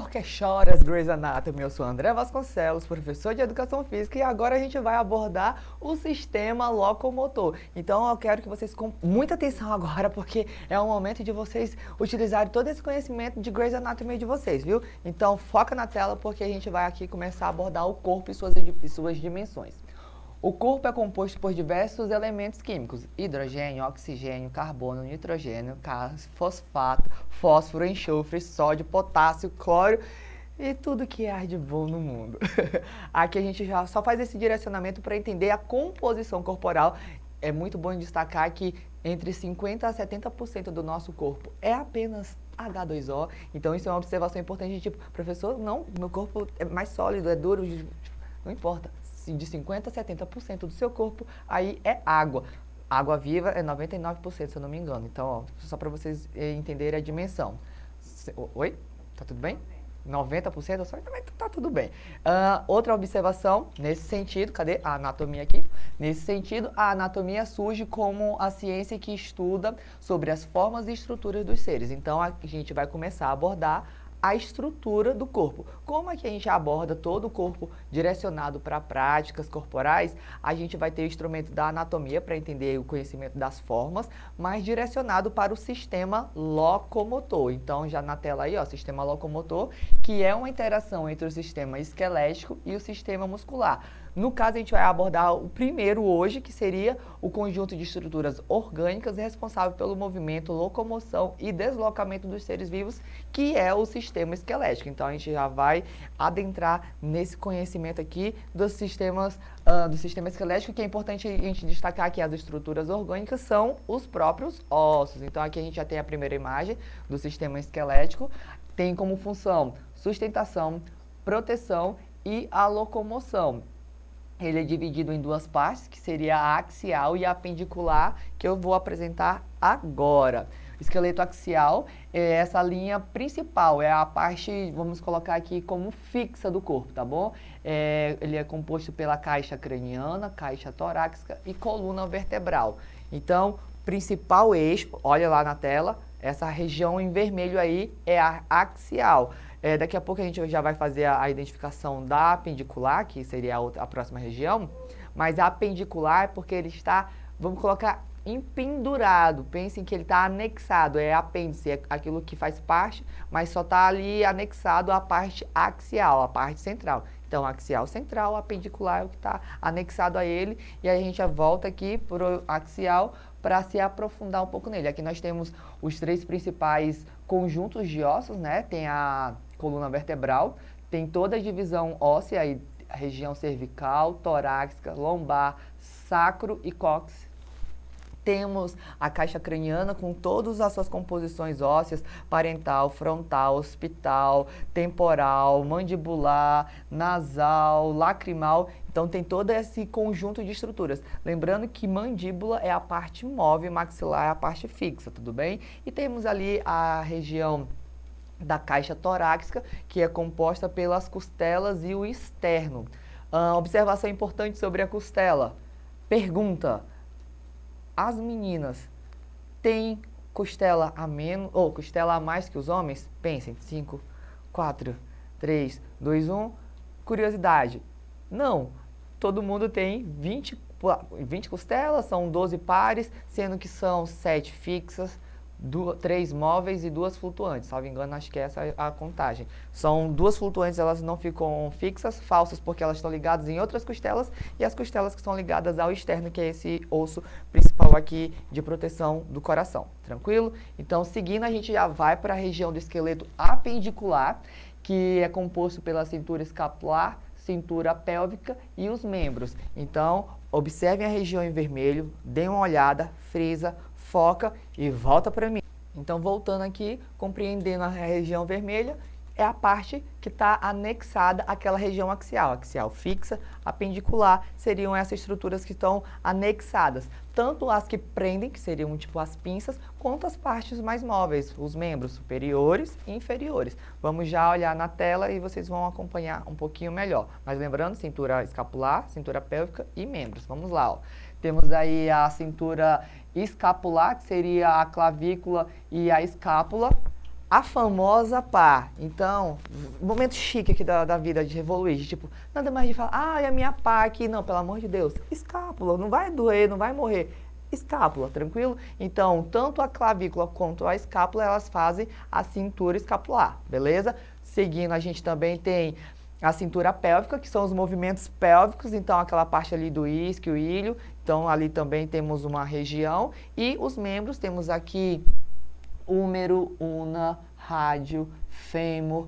que choras, Grey's Anatomy? Eu sou André Vasconcelos, professor de Educação Física, e agora a gente vai abordar o sistema locomotor. Então eu quero que vocês com muita atenção agora, porque é o momento de vocês utilizarem todo esse conhecimento de Grey's Anatomy de vocês, viu? Então foca na tela, porque a gente vai aqui começar a abordar o corpo e suas dimensões. O corpo é composto por diversos elementos químicos: hidrogênio, oxigênio, carbono, nitrogênio, fosfato, fósforo, enxofre, sódio, potássio, cloro e tudo que há de bom no mundo. Aqui a gente já só faz esse direcionamento para entender a composição corporal. É muito bom destacar que entre 50% a 70% do nosso corpo é apenas H2O. Então isso é uma observação importante, tipo, professor, não, meu corpo é mais sólido, é duro, não importa. De 50% a 70% do seu corpo, aí é água. Água viva é 99%, se eu não me engano. Então, ó, só para vocês entenderem a dimensão. Oi? Tá tudo bem? 90%? Só também tá tudo bem. Outra observação, nesse sentido, cadê a anatomia aqui? Nesse sentido, a anatomia surge como a ciência que estuda sobre as formas e estruturas dos seres. Então, a gente vai começar a abordar a estrutura do corpo. Como é que a gente aborda todo o corpo direcionado para práticas corporais? A gente vai ter o instrumento da anatomia para entender o conhecimento das formas, mas direcionado para o sistema locomotor. Então, já na tela aí, ó, sistema locomotor, que é uma interação entre o sistema esquelético e o sistema muscular. No caso, a gente vai abordar o primeiro hoje, que seria o conjunto de estruturas orgânicas responsável pelo movimento, locomoção e deslocamento dos seres vivos, que é o sistema esquelético. Então, a gente já vai adentrar nesse conhecimento aqui do sistema esquelético, que é importante a gente destacar que as estruturas orgânicas são os próprios ossos. Então, aqui a gente já tem a primeira imagem do sistema esquelético, tem como função sustentação, proteção e a locomoção. Ele é dividido em duas partes, que seria a axial e a apendicular, que eu vou apresentar agora. O esqueleto axial é essa linha principal, é a parte, vamos colocar aqui como fixa do corpo, tá bom? Ele é composto pela caixa craniana, caixa torácica e coluna vertebral. Então, principal eixo, olha lá na tela, essa região em vermelho aí é a axial. Daqui a pouco a gente já vai fazer a identificação da apendicular, que seria a próxima região, mas a apendicular é porque ele está, vamos colocar, empendurado. Pensem que ele está anexado, é apêndice, é aquilo que faz parte, mas só está ali anexado à parte axial, à parte central. Então, axial central, apendicular é o que está anexado a ele, e aí a gente já volta aqui para o axial para se aprofundar um pouco nele. Aqui nós temos os três principais conjuntos de ossos, né? Tem a coluna vertebral, tem toda a divisão óssea, aí, a região cervical, torácica, lombar, sacro e cóccix. Temos a caixa craniana com todas as suas composições ósseas: parental, frontal, occipital, temporal, mandibular, nasal, lacrimal. Então tem todo esse conjunto de estruturas. Lembrando que mandíbula é a parte móvel, maxilar é a parte fixa, tudo bem? E temos ali a região da caixa torácica, que é composta pelas costelas e o externo. Observação importante sobre a costela. Pergunta: as meninas têm costela a menos ou costela a mais que os homens? Pensem, 5, 4, 3, 2, 1. Curiosidade: não, todo mundo tem 20 costelas, são 12 pares, sendo que são 7 fixas, 3 móveis e 2 flutuantes. Salvo engano, acho que essa é a contagem. São 2 flutuantes, elas não ficam fixas, falsas, porque elas estão ligadas em outras costelas, e as costelas que são ligadas ao externo, que é esse osso principal aqui de proteção do coração. Tranquilo? Então, seguindo, a gente já vai para a região do esqueleto apendicular, que é composto pela cintura escapular, cintura pélvica e os membros. Então, observem a região em vermelho, deem uma olhada, frisa, foca e volta para mim. Então, voltando aqui, compreendendo a região vermelha, é a parte que está anexada àquela região axial. Axial fixa, apendicular, seriam essas estruturas que estão anexadas. Tanto as que prendem, que seriam tipo as pinças, quanto as partes mais móveis, os membros superiores e inferiores. Vamos já olhar na tela e vocês vão acompanhar um pouquinho melhor. Mas lembrando, cintura escapular, cintura pélvica e membros. Vamos lá, ó. Temos aí a cintura escapular, que seria a clavícula e a escápula. A famosa pá. Então, momento chique aqui da vida de evoluir. Tipo, nada mais de falar, ah, é a minha pá aqui. Não, pelo amor de Deus. Escápula, não vai doer, não vai morrer. Escápula, tranquilo? Então, tanto a clavícula quanto a escápula, elas fazem a cintura escapular, beleza? Seguindo, a gente também tem a cintura pélvica, que são os movimentos pélvicos, então aquela parte ali do isquio, ilho, então ali também temos uma região. E os membros, temos aqui úmero, una, rádio, fêmur.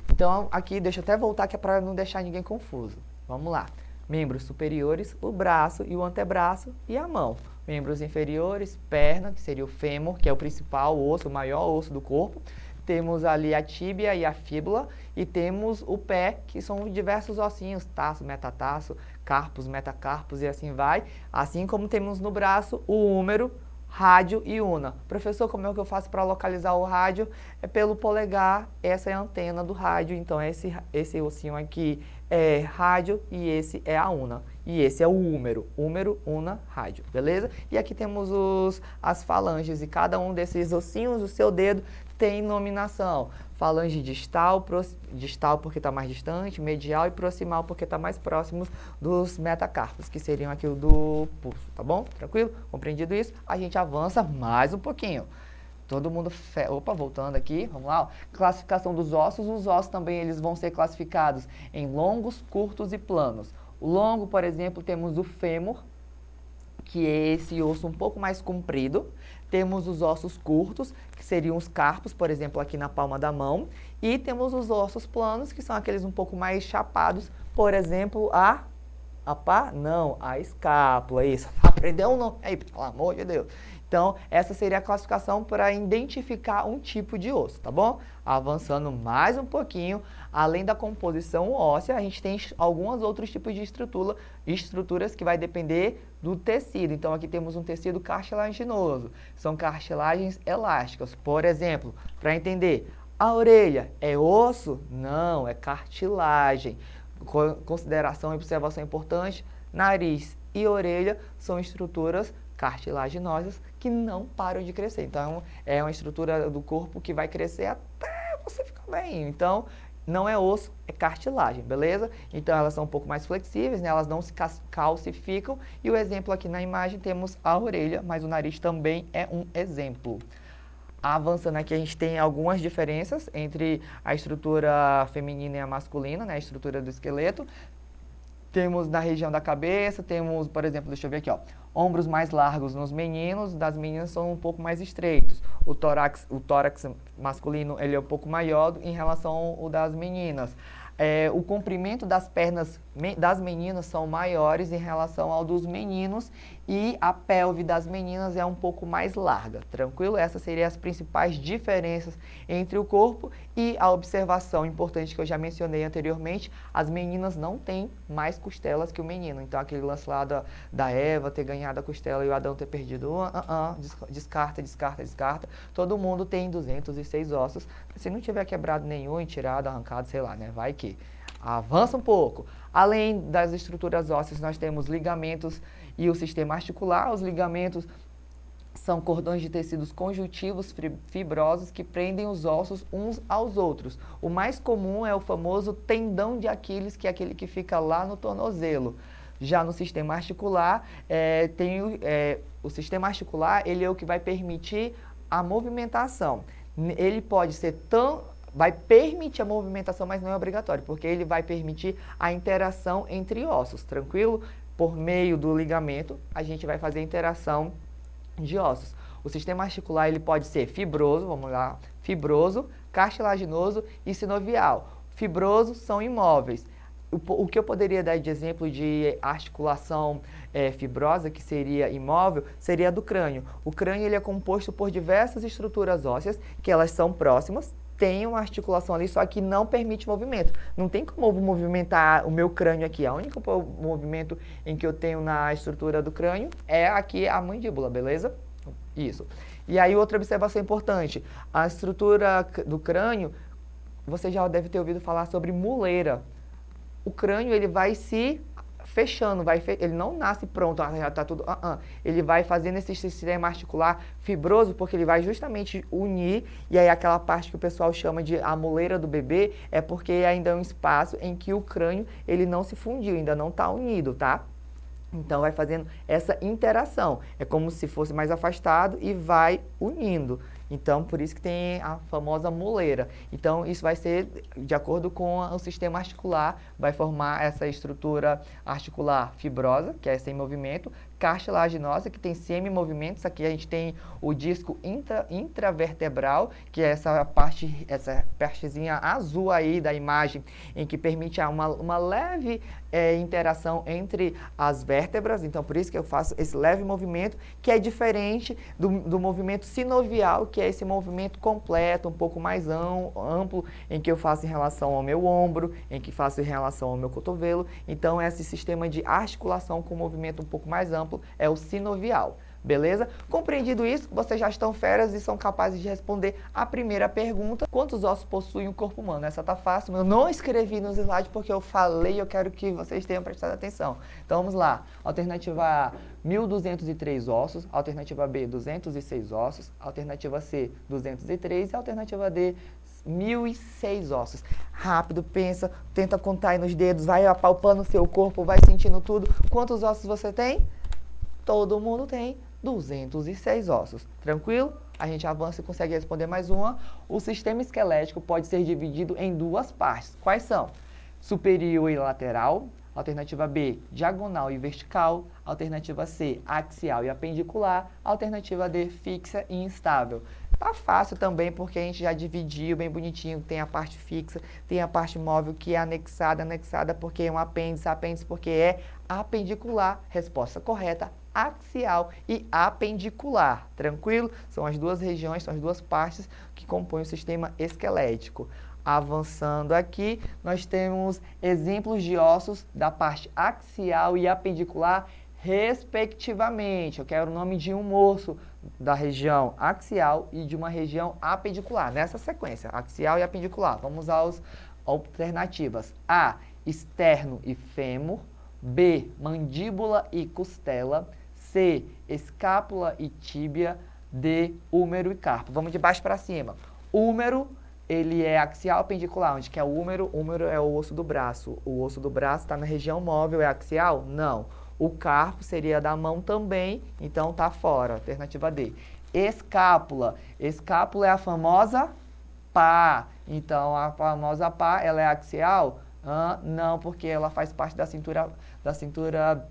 Então, aqui, deixa eu até voltar que é para não deixar ninguém confuso. Vamos lá. Membros superiores, o braço e o antebraço e a mão. Membros inferiores, perna, que seria o fêmur, que é o principal osso, o maior osso do corpo. Temos ali a tíbia e a fíbula. E temos o pé, que são diversos ossinhos, taço, metatarso, carpos, metacarpos e assim vai. Assim como temos no braço o úmero, rádio e una. Professor, como é que eu faço para localizar o rádio? É pelo polegar, essa é a antena do rádio, então esse ossinho aqui é rádio e esse é a una. E esse é o úmero, una, rádio, beleza? E aqui temos as falanges e cada um desses ossinhos, o seu dedo, tem nominação. Falange distal, distal porque está mais distante, medial e proximal porque está mais próximo dos metacarpos, que seriam aqui o do pulso, tá bom? Tranquilo? Compreendido isso? A gente avança mais um pouquinho. Todo mundo... Opa, voltando aqui, vamos lá. Ó. Classificação dos ossos. Os ossos também eles vão ser classificados em longos, curtos e planos. O longo, por exemplo, temos o fêmur, que é esse osso um pouco mais comprido. Temos os ossos curtos, que seriam os carpos, por exemplo, aqui na palma da mão. E temos os ossos planos, que são aqueles um pouco mais chapados, por exemplo, a pá? Não, a escápula, isso. Aprendeu um nome aí, pelo amor de Deus. Então, essa seria a classificação para identificar um tipo de osso, tá bom? Avançando mais um pouquinho, além da composição óssea, a gente tem alguns outros tipos de estruturas que vai depender do tecido. Então, aqui temos um tecido cartilaginoso, são cartilagens elásticas. Por exemplo, para entender, a orelha é osso? Não, é cartilagem. Consideração e observação importante, nariz e orelha são estruturas cartilaginosas que não param de crescer. Então, é uma estrutura do corpo que vai crescer até você ficar bem. Então, não é osso, é cartilagem, beleza? Então, elas são um pouco mais flexíveis, né? Elas não se calcificam. E o exemplo aqui na imagem temos a orelha, mas o nariz também é um exemplo. Avançando aqui, a gente tem algumas diferenças entre a estrutura feminina e a masculina, né? A estrutura do esqueleto. Temos na região da cabeça, temos, por exemplo, deixa eu ver aqui, ó, ombros mais largos nos meninos, das meninas são um pouco mais estreitos. O tórax masculino ele é um pouco maior em relação ao das meninas. O comprimento das pernas das meninas são maiores em relação ao dos meninos e a pelve das meninas é um pouco mais larga, tranquilo? Essas seriam as principais diferenças entre o corpo e a observação importante que eu já mencionei anteriormente, as meninas não têm mais costelas que o menino, então aquele lance lá da Eva ter ganhado a costela e o Adão ter perdido, descarta, todo mundo tem 206 ossos, se não tiver quebrado nenhum e tirado, arrancado, sei lá, né, vai que... Avança um pouco. Além das estruturas ósseas, nós temos ligamentos e o sistema articular. Os ligamentos são cordões de tecidos conjuntivos fibrosos que prendem os ossos uns aos outros. O mais comum é o famoso tendão de Aquiles, que é aquele que fica lá no tornozelo. Já no sistema articular, o sistema articular ele é o que vai permitir a movimentação. Ele pode ser vai permitir a movimentação, mas não é obrigatório, porque ele vai permitir a interação entre ossos, tranquilo? Por meio do ligamento, a gente vai fazer a interação de ossos. O sistema articular ele pode ser fibroso, vamos lá, fibroso, cartilaginoso e sinovial. Fibroso são imóveis. O que eu poderia dar de exemplo de articulação fibrosa, que seria imóvel, seria a do crânio. O crânio ele é composto por diversas estruturas ósseas, que elas são próximas, tem uma articulação ali, só que não permite movimento. Não tem como eu movimentar o meu crânio aqui. O único movimento em que eu tenho na estrutura do crânio é aqui a mandíbula, beleza? Isso. E aí outra observação importante, a estrutura do crânio, você já deve ter ouvido falar sobre muleira. O crânio ele vai se fechando, ele não nasce pronto, já tá tudo, ele vai fazendo esse sistema articular fibroso, porque ele vai justamente unir, e aí aquela parte que o pessoal chama de a moleira do bebê, é porque ainda é um espaço em que o crânio, ele não se fundiu, ainda não está unido, tá? Então, vai fazendo essa interação. É como se fosse mais afastado e vai unindo. Então, por isso que tem a famosa moleira. Então, isso vai ser de acordo com o sistema articular, vai formar essa estrutura articular fibrosa, que é sem movimento, cartilaginosa, que tem semi-movimentos. Aqui a gente tem o disco intravertebral, que é essa partezinha azul aí da imagem, em que permite uma leve interação entre as vértebras. Então, por isso que eu faço esse leve movimento, que é diferente do movimento sinovial, que é esse movimento completo, um pouco mais amplo, em que eu faço em relação ao meu ombro, em que faço em relação ao meu cotovelo. Então, esse sistema de articulação com movimento um pouco mais amplo é o sinovial. Beleza? Compreendido isso, vocês já estão feras e são capazes de responder a primeira pergunta. Quantos ossos possui o corpo humano? Essa tá fácil, eu não escrevi nos slides porque eu falei e eu quero que vocês tenham prestado atenção. Então vamos lá. Alternativa A, 1.203 ossos. Alternativa B, 206 ossos. Alternativa C, 203. E alternativa D, 1.006 ossos. Rápido, pensa, tenta contar aí nos dedos, vai apalpando o seu corpo, vai sentindo tudo. Quantos ossos você tem? Todo mundo tem 206 ossos. Tranquilo? A gente avança e consegue responder mais uma. O sistema esquelético pode ser dividido em duas partes. Quais são? Superior e lateral. Alternativa B, diagonal e vertical. Alternativa C, axial e apendicular. Alternativa D, fixa e instável. Tá fácil também, porque a gente já dividiu bem bonitinho. Tem a parte fixa, tem a parte móvel que é anexada porque é um apêndice porque é apendicular. Resposta correta, axial e apendicular. Tranquilo? São as duas regiões, são as duas partes que compõem o sistema esquelético. Avançando aqui, nós temos exemplos de ossos da parte axial e apendicular, respectivamente. Eu quero o nome de um osso da região axial e de uma região apendicular, nessa sequência, axial e apendicular. Vamos às alternativas. A, esterno e fêmur. B, mandíbula e costela. C, escápula e tíbia. D, húmero e carpo. Vamos de baixo para cima. Húmero, ele é axial apendicular. Onde que é o húmero? O húmero é o osso do braço. O osso do braço está na região móvel, é axial? Não. O carpo seria da mão também, então está fora. Alternativa D. Escápula. Escápula é a famosa pá. Então, a famosa pá, ela é axial? Não, porque ela faz parte da cintura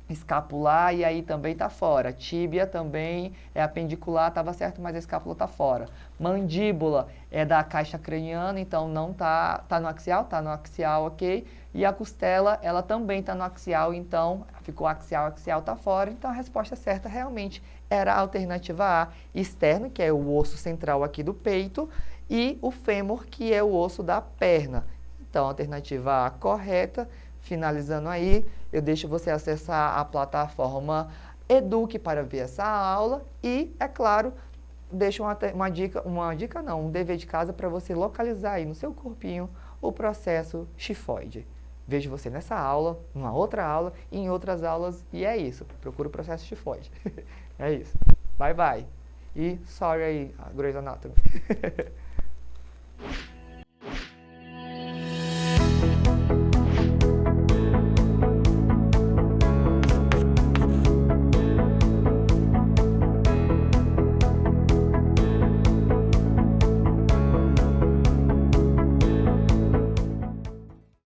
escapular e aí também está fora. Tíbia também é apendicular, estava certo, mas a escápula está fora. Mandíbula é da caixa craniana, então não tá no axial, ok. E a costela, ela também está no axial, então ficou axial está fora. Então a resposta certa realmente era a alternativa A, externo, que é o osso central aqui do peito, e o fêmur, que é o osso da perna. Então, a alternativa A correta. Finalizando aí, eu deixo você acessar a plataforma Eduque para ver essa aula e, é claro, deixo um dever de casa para você localizar aí no seu corpinho o processo chifoide. Vejo você nessa aula, numa outra aula e em outras aulas, e é isso. Procura o processo chifoide. É isso. Bye, bye. E sorry aí, Grey's Anatomy.